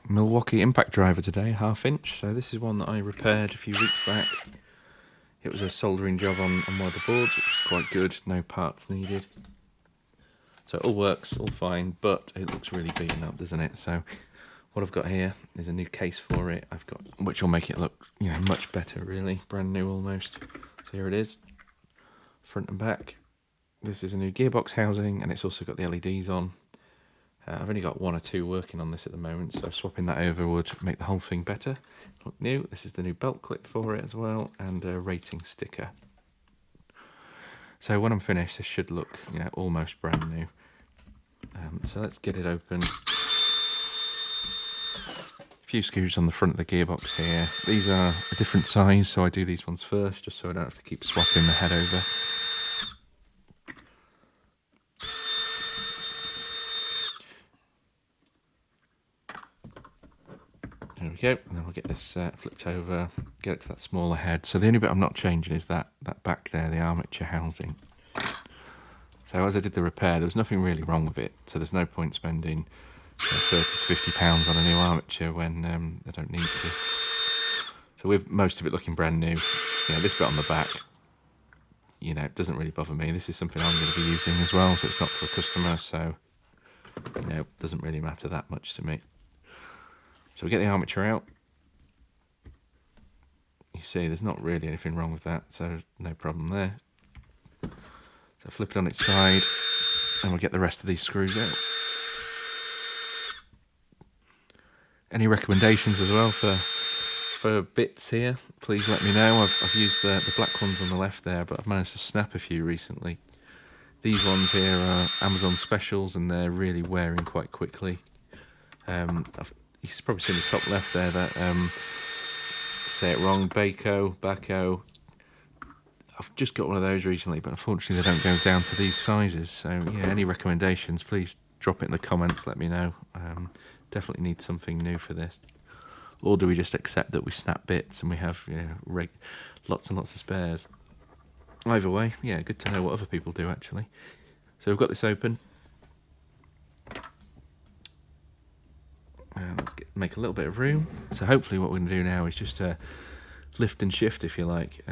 Milwaukee impact driver today, 1/2 inch. So this is one that I repaired a few weeks back. It was a soldering job on one of the boards, which is quite good, no parts needed. So it all works, all fine, but it looks really beaten up, doesn't it? So what I've got here is a new case for it. Which will make it look, much better really, brand new almost. So here it is, front and back. This is a new gearbox housing, and it's also got the LEDs on. I've only got 1 or 2 working on this at the moment, so swapping that over would make the whole thing better. Look new. This is the new belt clip for it as well, and a rating sticker. So when I'm finished, this should look, almost brand new. So let's get it open. A few screws on the front of the gearbox here. These are a different size, so I do these ones first, just so I don't have to keep swapping the head over. There we go, and then we'll get this flipped over, get it to that smaller head. So the only bit I'm not changing is that back there, the armature housing. So as I did the repair, there was nothing really wrong with it, so there's no point spending £30 to £50 on a new armature when I don't need to. So with most of it looking brand new, this bit on the back, it doesn't really bother me. This is something I'm going to be using as well, so it's not for a customer, so it doesn't really matter that much to me. So we get the armature out. You see there's not really anything wrong with that, so no problem there. So flip it on its side, and we'll get the rest of these screws out. Any recommendations as well for bits here, please let me know. I've used the black ones on the left there, but I've managed to snap a few recently. These ones here are Amazon specials, and they're really wearing quite quickly. You've probably seen the top left there, that, say it wrong, Baco. I've just got one of those recently, but unfortunately they don't go down to these sizes. So yeah, any recommendations, please drop it in the comments, let me know. Definitely need something new for this. Or do we just accept that we snap bits and we have lots and lots of spares? Either way, yeah, good to know what other people do actually. So we've got this open. Let's make a little bit of room. So hopefully what we're going to do now is just lift and shift, if you like.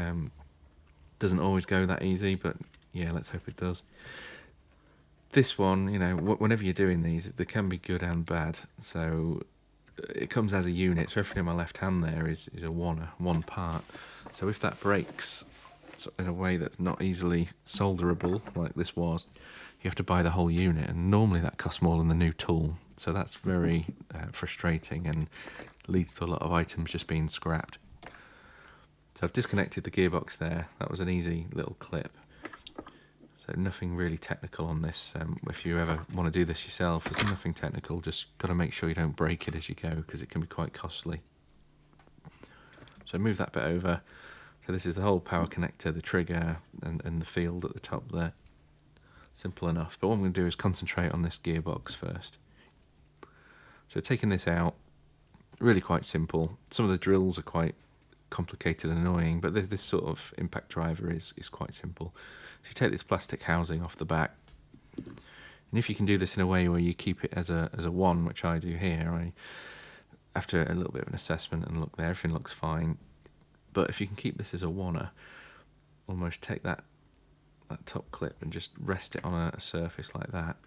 Doesn't always go that easy, but yeah, let's hope it does. This one, whenever you're doing these, they can be good and bad. So it comes as a unit, so everything in my left hand there is a one part. So if that breaks in a way that's not easily solderable, like this was, you have to buy the whole unit, and normally that costs more than the new tool. So that's very frustrating and leads to a lot of items just being scrapped. So I've disconnected the gearbox there. That was an easy little clip. So nothing really technical on this. If you ever want to do this yourself, there's nothing technical. Just got to make sure you don't break it as you go, because it can be quite costly. So move that bit over. So this is the whole power connector, the trigger, and the field at the top there. Simple enough. But what I'm going to do is concentrate on this gearbox first. So taking this out, really quite simple. Some of the drills are quite complicated and annoying, but this sort of impact driver is quite simple. So you take this plastic housing off the back, and if you can do this in a way where you keep it as a 1, which I do here, after a little bit of an assessment and look there, everything looks fine. But if you can keep this as a 1er, almost take that top clip and just rest it on a surface like that.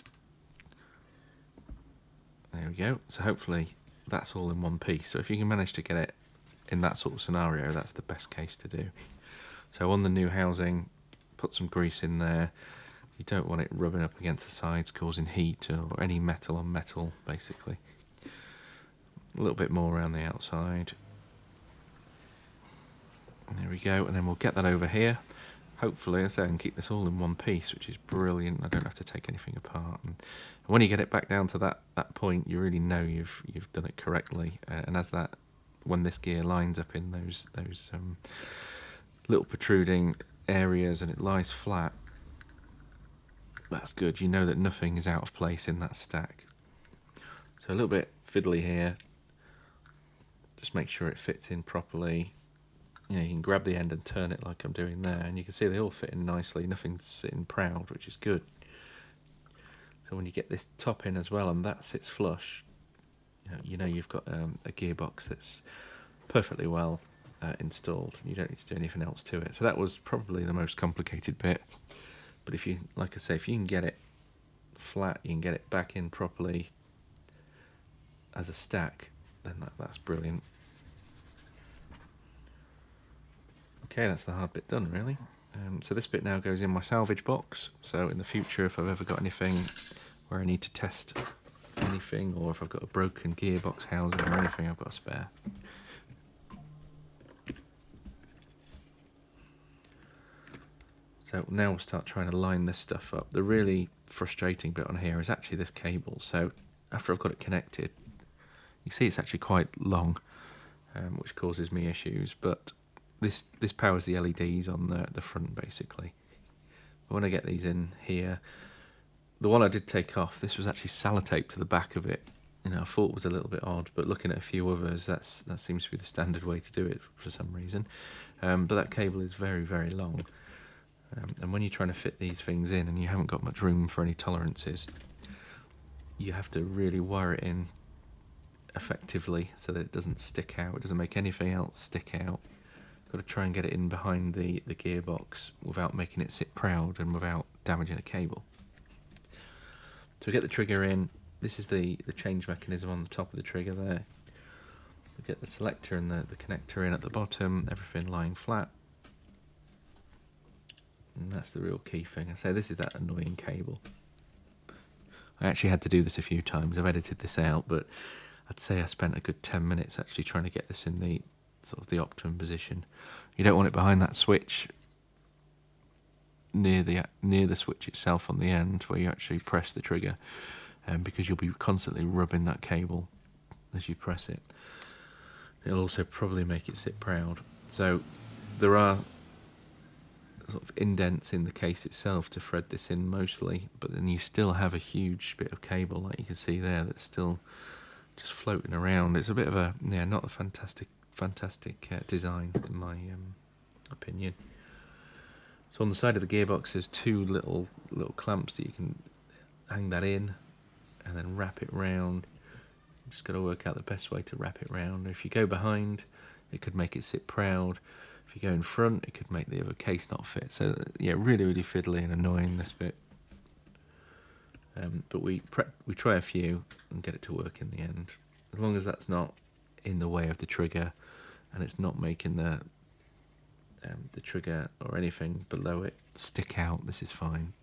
There we go. So hopefully that's all in one piece. So if you can manage to get it in that sort of scenario, that's the best case to do. So on the new housing, put some grease in there. You don't want it rubbing up against the sides, causing heat or any metal on metal, basically. A little bit more around the outside. And there we go, and then we'll get that over here. Hopefully, as I say, I can keep this all in one piece, which is brilliant. I don't have to take anything apart. And when you get it back down to that point, you really know you've done it correctly. And when this gear lines up in those little protruding areas and it lies flat, that's good. You know that nothing is out of place in that stack. So a little bit fiddly here. Just make sure it fits in properly. You can grab the end and turn it like I'm doing there, and you can see they all fit in nicely. Nothing's sitting proud, which is good. So when you get this top in as well, and that sits flush, you know you've got a gearbox that's perfectly well installed. You don't need to do anything else to it. So that was probably the most complicated bit. But if you, like I say, if you can get it flat, you can get it back in properly as a stack, then that's brilliant. Okay, that's the hard bit done, really. So this bit now goes in my salvage box. So in the future, if I've ever got anything where I need to test anything, or if I've got a broken gearbox housing or anything, I've got a spare. So now we'll start trying to line this stuff up. The really frustrating bit on here is actually this cable. So after I've got it connected, you see it's actually quite long, which causes me issues, but this powers the LEDs on the front, basically. But when I get these in here, the one I did take off, this was actually sellotaped to the back of it. You know, I thought it was a little bit odd, but looking at a few others, that seems to be the standard way to do it for some reason. But that cable is very, very long. And when you're trying to fit these things in and you haven't got much room for any tolerances, you have to really wire it in effectively so that it doesn't stick out. It doesn't make anything else stick out. Got to try and get it in behind the gearbox without making it sit proud and without damaging a cable. So we get the trigger in. This is the change mechanism on the top of the trigger there. We get the selector and the connector in at the bottom, everything lying flat. And that's the real key thing. I say this is that annoying cable. I actually had to do this a few times. I've edited this out, but I'd say I spent a good 10 minutes actually trying to get this in the sort of the optimum position. You don't want it behind that switch near the switch itself on the end where you actually press the trigger, because you'll be constantly rubbing that cable as you press it. It'll also probably make it sit proud. So there are sort of indents in the case itself to thread this in mostly, but then you still have a huge bit of cable, like you can see there, that's still just floating around. It's a bit of a, not a fantastic design in my opinion. So on the side of the gearbox there's two little clamps that you can hang that in and then wrap it round. Just got to work out the best way to wrap it round. If you go behind, it could make it sit proud. If you go in front, it could make the other case not fit. So yeah, really, really fiddly and annoying, this bit. But we try a few and get it to work in the end. As long as that's not in the way of the trigger and it's not making the trigger or anything below it stick out, this is fine.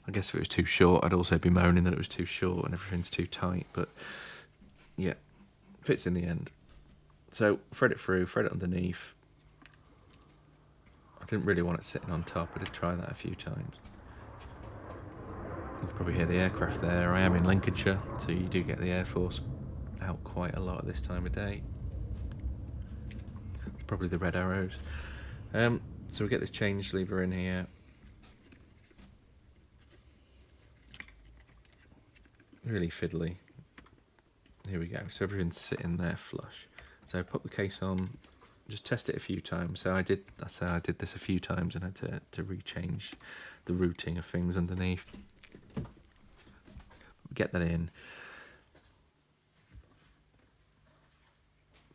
I guess if it was too short, I'd also be moaning that it was too short and everything's too tight, but yeah, fits in the end. So thread it through, thread it underneath. I didn't really want it sitting on top. I did try that a few times. You can probably hear the aircraft there. I am in Lincolnshire, so you do get the Air Force out quite a lot at this time of day. It's probably the red arrows. So we get this change lever in here. Really fiddly. Here we go. So everything's sitting there flush. So pop the case on, just test it a few times. So I did this a few times and had to rechange the routing of things underneath. Get that in.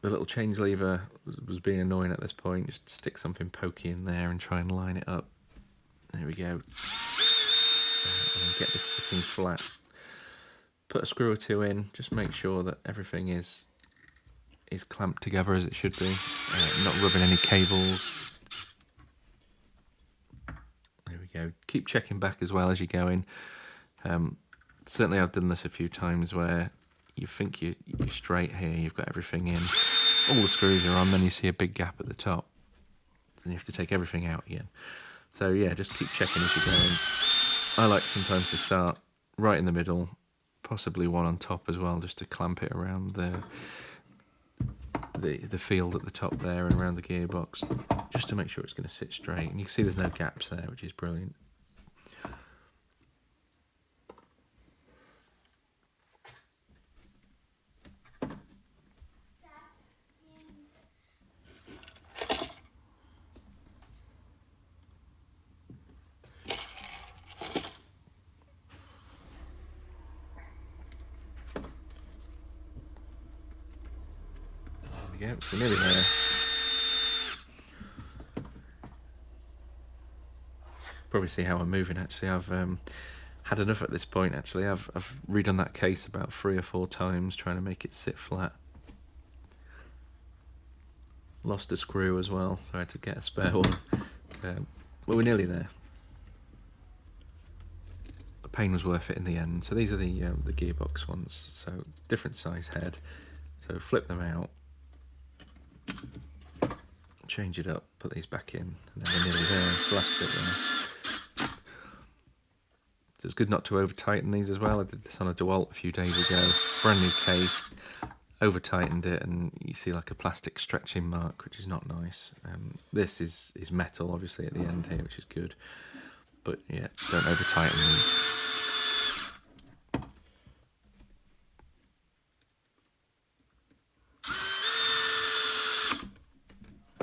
The little change lever was being annoying at this point. Just stick something pokey in there and try and line it up. There we go. And then get this sitting flat. Put a screw or two in. Just make sure that everything is clamped together as it should be. Not rubbing any cables. There we go. Keep checking back as well as you're going. Certainly I've done this a few times where you think you're straight here, you've got everything in, all the screws are on, then you see a big gap at the top. Then you have to take everything out again. So yeah, just keep checking as you're going. I like sometimes to start right in the middle, possibly one on top as well, just to clamp it around the field at the top there and around the gearbox, just to make sure it's going to sit straight. And you can see there's no gaps there, which is brilliant. we go, we're nearly there. Probably see how I'm moving actually. I've had enough at this point actually. I've redone that case about 3 or 4 times trying to make it sit flat. Lost a screw as well, so I had to get a spare one. But we're nearly there. The pain was worth it in the end. So these are the gearbox ones. So different size head. So flip them out, change it up, put these back in, and then we're nearly there. It's the last bit there. So it's good not to over tighten these as well. I did this on a DeWalt a few days ago. Brand new case. Over tightened it, and you see like a plastic stretching mark, which is not nice. This is metal, obviously, at the end here, which is good. But yeah, don't over tighten these.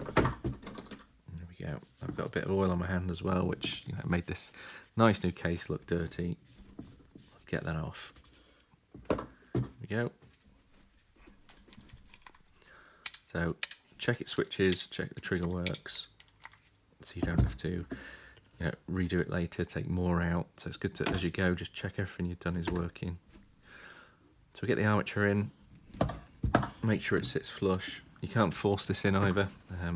There we go. I've got a bit of oil on my hand as well, which made this nice new case look dirty. Let's get that off. There we go. So check its switches, check the trigger works, so you don't have to redo it later, take more out. So it's good to, as you go, just check everything you've done is working. So we get the armature in, make sure it sits flush. You can't force this in either.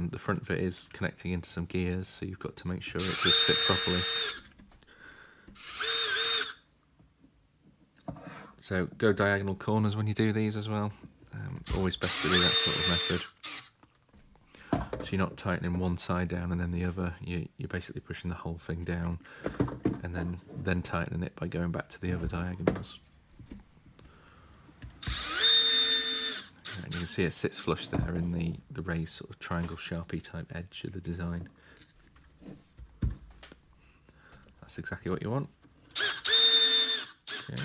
The front of it is connecting into some gears, so you've got to make sure it does fit properly. So go diagonal corners when you do these as well. Always best to do that sort of method. So you're not tightening one side down and then the other. You're basically pushing the whole thing down and then tightening it by going back to the other diagonals. And you can see it sits flush there in the raised sort of triangle Sharpie type edge of the design. That's exactly what you want. Okay.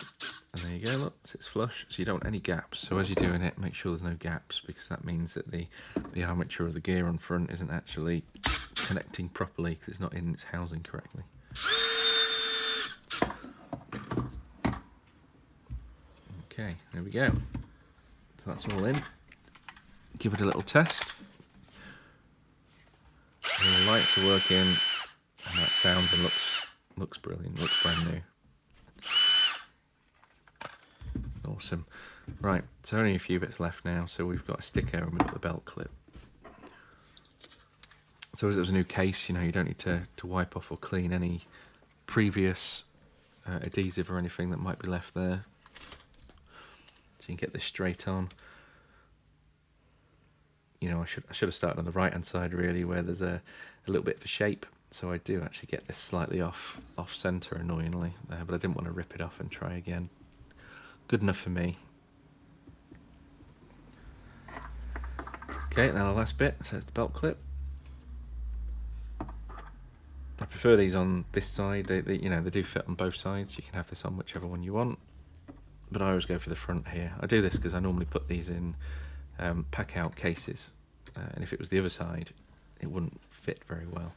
And there you go, look, it's flush, so you don't want any gaps. So as you're doing it, make sure there's no gaps, because that means that the armature of the gear on front isn't actually connecting properly, because it's not in its housing correctly. Okay, there we go. So that's all in. Give it a little test. And the lights are working, and that sounds and looks brilliant, looks brand new. Awesome. Right, so only a few bits left now. So we've got a sticker and we've got the belt clip. So as it was a new case, you don't need to wipe off or clean any previous adhesive or anything that might be left there. So you can get this straight on. I should have started on the right hand side really, where there's a little bit of a shape. So I do actually get this slightly off center annoyingly, but I didn't want to rip it off and try again. Good enough for me. Okay, now the last bit, so it's the belt clip. I prefer these on this side. They do fit on both sides. You can have this on whichever one you want, but I always go for the front here. I do this because I normally put these in pack out cases, and if it was the other side, it wouldn't fit very well.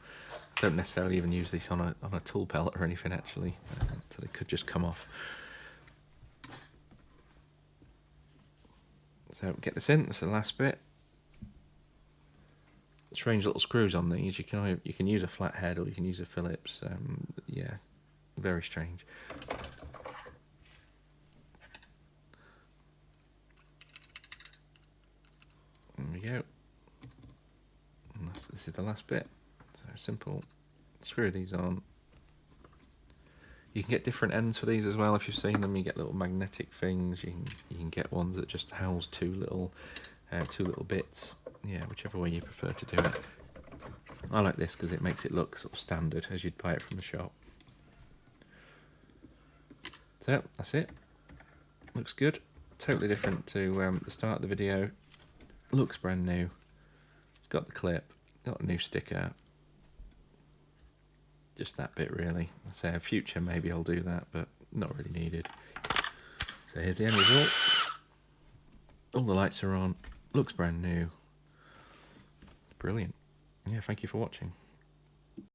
I don't necessarily even use this on a tool belt or anything actually, so they could just come off. So get this in. That's the last bit. Strange little screws on these. You can use a flat head or you can use a Phillips. Yeah, very strange. There we go. And this is the last bit. So simple. Screw these on. You can get different ends for these as well. If you've seen them, you get little magnetic things. You can get ones that just house two little bits. Yeah, whichever way you prefer to do it. I like this because it makes it look sort of standard as you'd buy it from the shop. So that's it. Looks good. Totally different to the start of the video. Looks brand new. It's got the clip. Got a new sticker. Just that bit really. I say in future maybe I'll do that, but not really needed. So here's the end result. All the lights are on. Looks brand new. Brilliant. Yeah, thank you for watching.